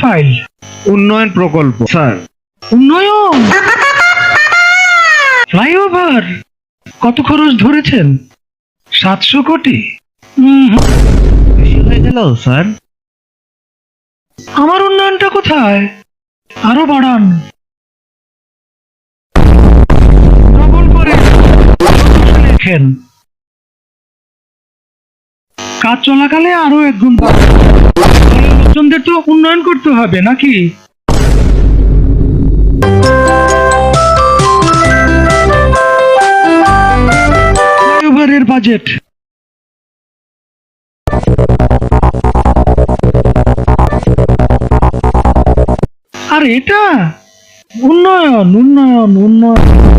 File? উন্নয়ন প্রকল্প sir. উন্নয়ন? ফ্লাইওভার? কত খরচ ধরেছেন? 700 কোটি? বেশি হয়ে গেল স্যার। আমার উন্নয়নটা কোথায়? আরো বাড়ান। ডবল করে লেখেন। কাজ চলাকালে আরো 1 গুণ বাড়ান। দলের লোকজনদের তো উন্নয়ন করতে হবে নাকি? ফ্লাইওভারের বাজেট। আর এটা উন্নয়ন উন্নয়ন উন্নয়ন